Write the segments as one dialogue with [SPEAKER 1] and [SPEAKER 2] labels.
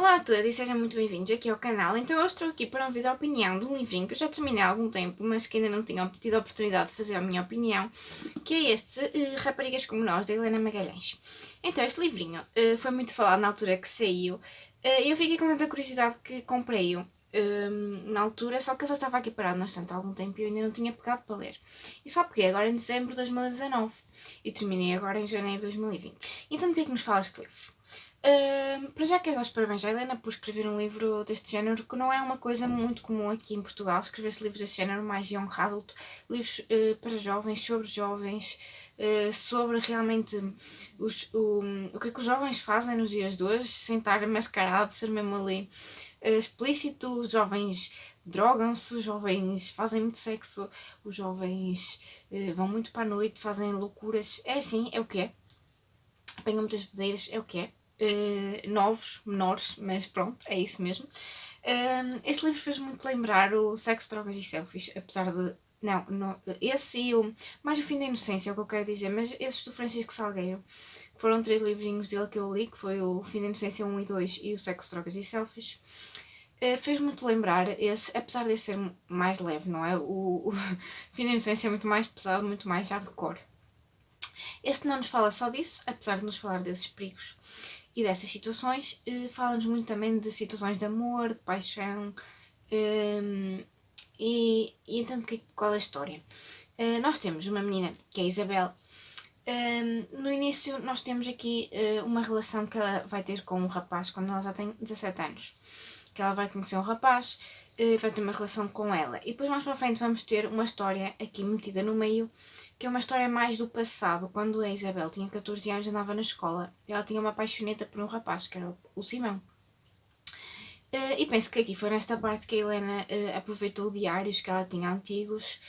[SPEAKER 1] Olá a todos e sejam muito bem-vindos aqui ao canal. Então eu estou aqui para um vídeo de opinião de um livrinho que eu já terminei há algum tempo, mas que ainda não tinha tido a oportunidade de fazer a minha opinião, que é este Raparigas Como Nós, da Helena Magalhães. Então este livrinho foi muito falado na altura que saiu e eu fiquei com tanta curiosidade que comprei-o na altura, só que eu já estava aqui parado na estante há algum tempo e eu ainda não tinha pegado para ler. E só peguei agora em dezembro de 2019 e terminei agora em janeiro de 2020. Então do que é que nos fala este livro? Para já quero dar os parabéns à Helena por escrever um livro deste género, que não é uma coisa muito comum aqui em Portugal, escrever-se livros deste género, mais young adult, livros para jovens, sobre realmente o que é que os jovens fazem nos dias de hoje, sem estar mascarado, ser mesmo ali explícito. Os jovens drogam-se, os jovens fazem muito sexo, os jovens vão muito para a noite, fazem loucuras. É assim, é o que é. Apanham muitas bedeiras, é o que é. Novos, menores, mas pronto, é isso mesmo. Este livro fez muito lembrar o Sexo, Drogas e Selfies, apesar de. Não, esse e o. Mais o Fim da Inocência, é o que eu quero dizer, mas esses do Francisco Salgueiro, que foram 3 livrinhos dele que eu li, que foi o Fim da Inocência 1 e 2 e o Sexo, Drogas e Selfies, fez muito lembrar esse, apesar de ser mais leve, não é? O Fim da Inocência é muito mais pesado, muito mais hardcore. Este não nos fala só disso, apesar de nos falar desses perigos e dessas situações, fala-nos muito também de situações de amor, de paixão, e então qual é a história? Nós temos uma menina que é a Isabel. No início nós temos aqui uma relação que ela vai ter com um rapaz quando ela já tem 17 anos. Que ela vai conhecer um rapaz, vai ter uma relação com ela. E depois mais para a frente vamos ter uma história aqui metida no meio, que é uma história mais do passado, quando a Isabel tinha 14 anos e andava na escola. Ela tinha uma paixoneta por um rapaz, que era o Simão. E penso que aqui foi nesta parte que a Helena aproveitou diários que ela tinha antigos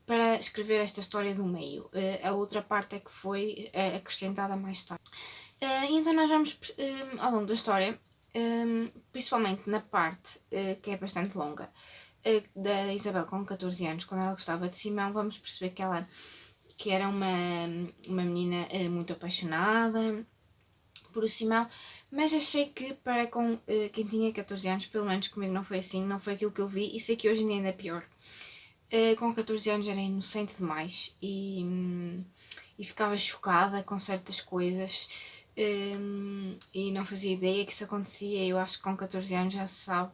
[SPEAKER 1] para escrever esta história do meio. A outra parte é que foi acrescentada mais tarde. E então nós vamos, ao longo da história, principalmente na parte que é bastante longa, da Isabel com 14 anos, quando ela gostava de Simão, vamos perceber que era uma menina muito apaixonada por o Simão, mas achei que para com quem tinha 14 anos, pelo menos comigo não foi assim, não foi aquilo que eu vi, e sei que hoje em dia ainda é pior. Com 14 anos era inocente demais e ficava chocada com certas coisas e não fazia ideia que isso acontecia. Eu acho que com 14 anos já se sabe,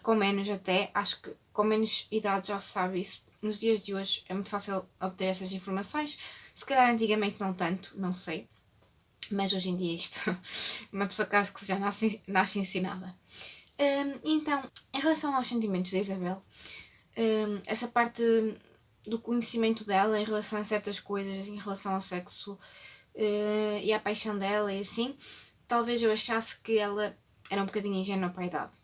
[SPEAKER 1] com menos até, acho que com menos idade já se sabe isso. Nos dias de hoje é muito fácil obter essas informações, se calhar antigamente não tanto, não sei, mas hoje em dia isto, uma pessoa que acho que já nasce ensinada. Então, em relação aos sentimentos da Isabel, essa parte do conhecimento dela em relação a certas coisas, em relação ao sexo e à paixão dela e assim, talvez eu achasse que ela era um bocadinho ingênua para a idade.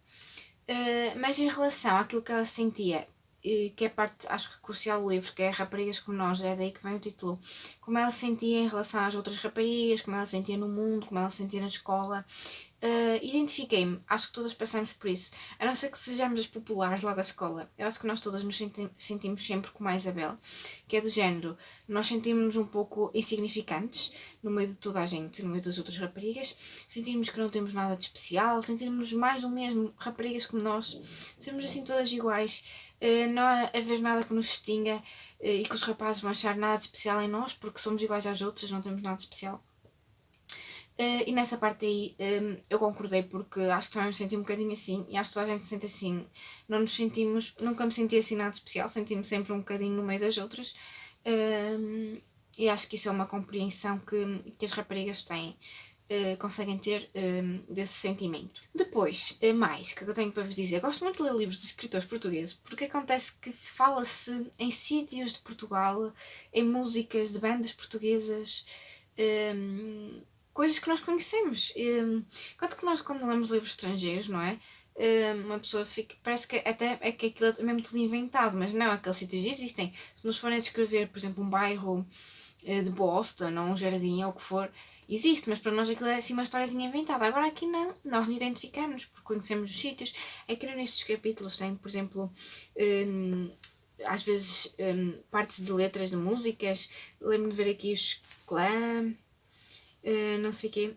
[SPEAKER 1] Mas em relação àquilo que ela sentia, que é a parte, acho que crucial do livro, que é Raparigas Como Nós, é daí que vem o título, como ela sentia em relação às outras raparigas, como ela sentia no mundo, como ela sentia na escola. Identifiquei-me, acho que todas passamos por isso, a não ser que sejamos as populares lá da escola. Eu acho que nós todas nos sentimos sempre como a Isabel, que é do género, nós sentimos-nos um pouco insignificantes no meio de toda a gente, no meio das outras raparigas, sentimos que não temos nada de especial, sentimos mais do mesmo, raparigas como nós, sermos assim todas iguais, não haver nada que nos distinga e que os rapazes vão achar nada de especial em nós porque somos iguais às outras, não temos nada de especial. E nessa parte aí eu concordei, porque acho que também me senti um bocadinho assim, e acho que toda a gente se sente assim. Não nos sentimos, nunca me senti assim nada especial, senti-me sempre um bocadinho no meio das outras. E acho que isso é uma compreensão que as raparigas têm, conseguem ter desse sentimento. Depois, mais, o que eu tenho para vos dizer? Gosto muito de ler livros de escritores portugueses, porque acontece que fala-se em sítios de Portugal, em músicas de bandas portuguesas, coisas que nós conhecemos. Enquanto que nós, quando lemos livros estrangeiros, não é? Uma pessoa fica, parece que até é que aquilo é mesmo tudo inventado, mas não, aqueles sítios existem. Se nos forem a descrever, por exemplo, um bairro de Boston ou um jardim ou o que for, existe, mas para nós aquilo é assim uma historiazinha inventada. Agora aqui não, nós identificamos porque conhecemos os sítios. É que nestes capítulos tem, por exemplo, às vezes partes de letras de músicas. Lembro-me de ver aqui os Clã, não sei o quê.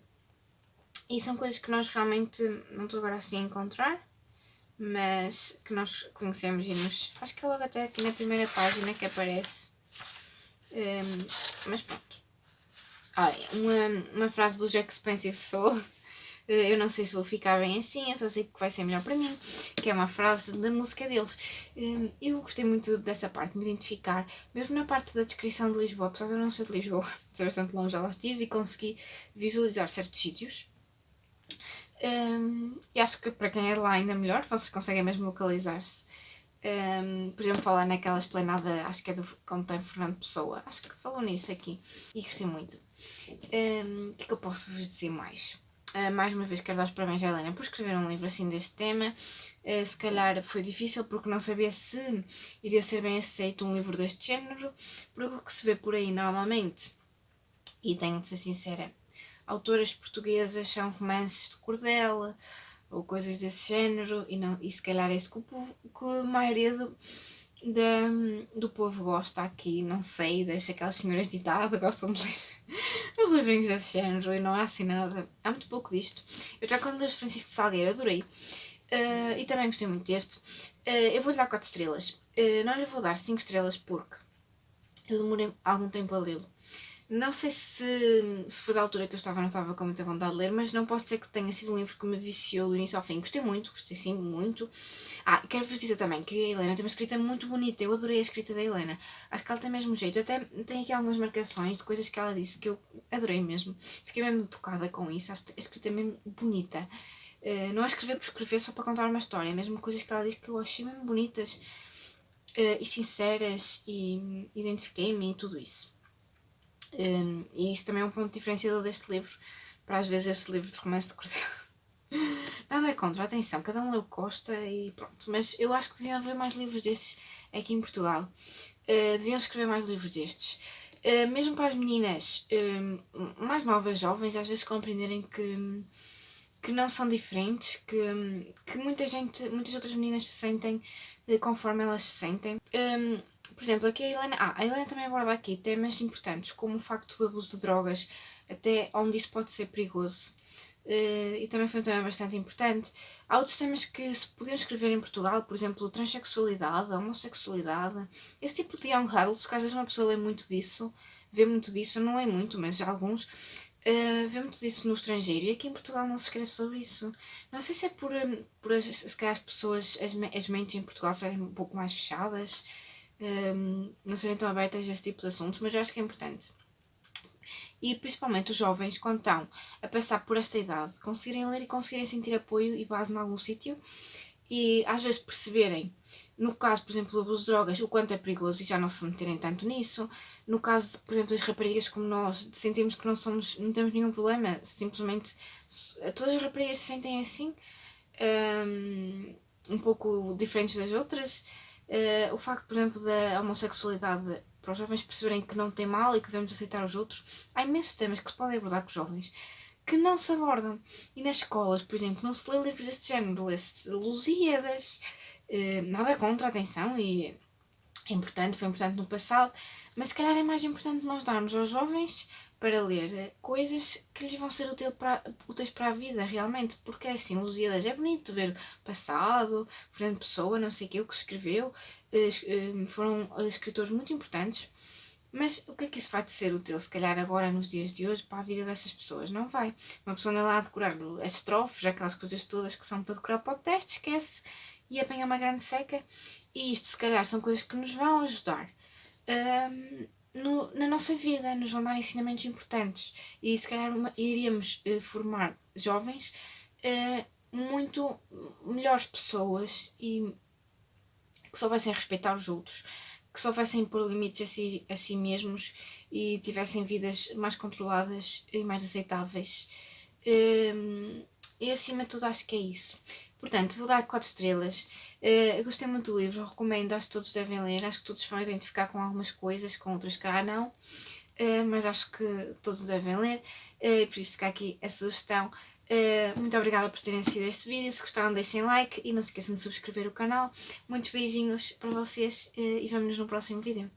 [SPEAKER 1] E são coisas que nós realmente, não estou agora assim a encontrar, mas que nós conhecemos e acho que é logo até aqui na primeira página que aparece. Mas pronto. Olha, uma frase do Jack Expensive Soul. Eu não sei se vou ficar bem assim, eu só sei que vai ser melhor para mim, que é uma frase da música deles. Eu gostei muito dessa parte, de me identificar, mesmo na parte da descrição de Lisboa, apesar de eu não ser de Lisboa, ser bastante longe, já lá estive e consegui visualizar certos sítios. E acho que para quem é de lá ainda melhor, vocês conseguem mesmo localizar-se. Por exemplo, falar naquela esplanada, acho que é do quando tem Fernando Pessoa, acho que falou nisso aqui e gostei muito. O que é que eu posso vos dizer mais? Mais uma vez quero dar os parabéns à Helena por escrever um livro assim deste tema. Se calhar foi difícil porque não sabia se iria ser bem aceito um livro deste género, porque o que se vê por aí normalmente, e tenho de ser sincera, autoras portuguesas são romances de cordel ou coisas desse género, e se calhar é isso que a maioria do povo gosta aqui, não sei, deixa aquelas senhoras de idade gostam de ler os livrinhos desse género e não há assim nada, há muito pouco disto. Eu já quando li Francisco de Salgueiro adorei, e também gostei muito deste. Eu vou-lhe dar 4 estrelas, não lhe vou dar 5 estrelas porque eu demorei algum tempo a lê-lo. Não sei se foi da altura que eu não estava com muita vontade de ler, mas não posso dizer que tenha sido um livro que me viciou do início ao fim. Gostei muito, gostei sim, muito. Quero-vos dizer também que a Helena tem uma escrita muito bonita, eu adorei a escrita da Helena. Acho que ela tem o mesmo jeito, até tem aqui algumas marcações de coisas que ela disse que eu adorei mesmo. Fiquei mesmo tocada com isso, acho que a escrita é mesmo bonita. Não é escrever por escrever só para contar uma história, mesmo coisas que ela disse que eu achei mesmo bonitas e sinceras e identifiquei-me e tudo isso. E isso também é um ponto diferenciador deste livro, para às vezes esse livro de romance de cordel. Nada é contra, atenção, cada um lê o que gosta e pronto. Mas eu acho que deviam haver mais livros destes aqui em Portugal. Deviam escrever mais livros destes. Mesmo para as meninas mais novas, jovens, às vezes compreenderem que não são diferentes, que muitas outras meninas se sentem conforme elas se sentem. Por exemplo, aqui a Helena também aborda aqui temas importantes, como o facto do abuso de drogas, até onde isso pode ser perigoso. E também foi um tema bastante importante. Há outros temas que se podiam escrever em Portugal, por exemplo, transexualidade, homossexualidade, esse tipo de young adults, que às vezes uma pessoa lê muito disso, vê muito disso, não é muito, mas alguns, vê muito disso no estrangeiro, e aqui em Portugal não se escreve sobre isso. Não sei se é por se calhar as pessoas, as mentes em Portugal serem um pouco mais fechadas, não serem tão abertas a esse tipo de assuntos, mas eu acho que é importante. E principalmente os jovens, quando estão a passar por esta idade, conseguirem ler e conseguirem sentir apoio e base em algum sítio, e às vezes perceberem, no caso, por exemplo, do abuso de drogas, o quanto é perigoso e já não se meterem tanto nisso. No caso, por exemplo, das raparigas como nós, sentimos que não temos nenhum problema, simplesmente todas as raparigas se sentem assim, um pouco diferentes das outras. O facto, por exemplo, da homossexualidade, para os jovens perceberem que não tem mal e que devemos aceitar os outros. Há imensos temas que se podem abordar com os jovens que não se abordam. E nas escolas, por exemplo, não se lê livros deste género, lê-se Lusíadas, nada contra, atenção, e é importante, foi importante no passado, mas se calhar é mais importante nós darmos aos jovens para ler coisas que lhes vão ser úteis para a vida, realmente, porque assim, Lusíadas é bonito ver o passado, Fernando Pessoa, não sei o que se escreveu, foram escritores muito importantes, mas o que é que isso vai te ser útil, se calhar agora nos dias de hoje, para a vida dessas pessoas? Não vai. Uma pessoa anda lá a decorar as estrofes, aquelas coisas todas que são para decorar para o teste, esquece e apanha uma grande seca. E isto, se calhar, são coisas que nos vão ajudar na nossa vida, nos vão dar ensinamentos importantes. E se calhar iríamos formar jovens muito melhores pessoas e que soubessem respeitar os outros, que soubessem pôr limites a si mesmos e tivessem vidas mais controladas e mais aceitáveis. E acima de tudo acho que é isso. Portanto, vou dar 4 estrelas. Gostei muito do livro, recomendo, acho que todos devem ler, acho que todos vão identificar com algumas coisas, com outras cá não, mas acho que todos devem ler, por isso fica aqui a sugestão. Muito obrigada por terem assistido este vídeo, se gostaram deixem like e não se esqueçam de subscrever o canal. Muitos beijinhos para vocês e vemo-nos no próximo vídeo.